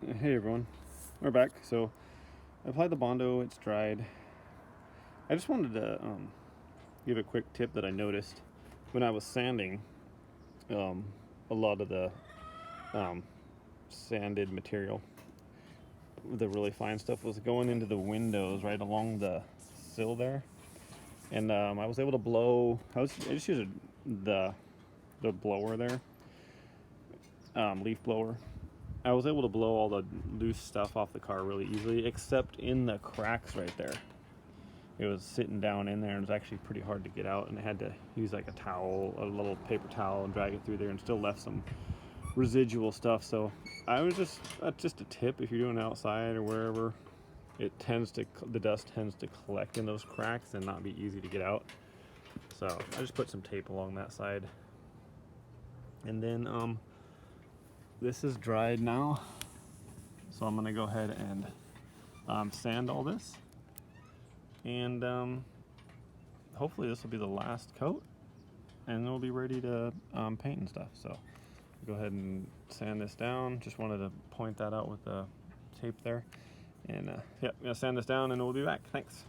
Hey everyone, we're back. So I applied the Bondo, it's dried. I just wanted to give a quick tip that I noticed when I was sanding. Um, a lot of the um, sanded material, the really fine stuff, was going into the windows right along the sill there, and I was able to blow. I just used the blower there, leaf blower. I was able to blow all the loose stuff off the car really easily, except in the cracks right there. It was sitting down in there and it was actually pretty hard to get out, and I had to use like a towel, a little paper towel, and drag it through there, and still left some residual stuff. So I was just a tip: if you're doing it outside or wherever, the dust tends to collect in those cracks and not be easy to get out. So I just put some tape along that side, and then this is dried now, so I'm gonna go ahead and sand all this, and hopefully this will be the last coat, and we'll be ready to paint and stuff. So go ahead and sand this down. Just wanted to point that out with the tape there, and yeah, I'm gonna sand this down and we'll be back. Thanks.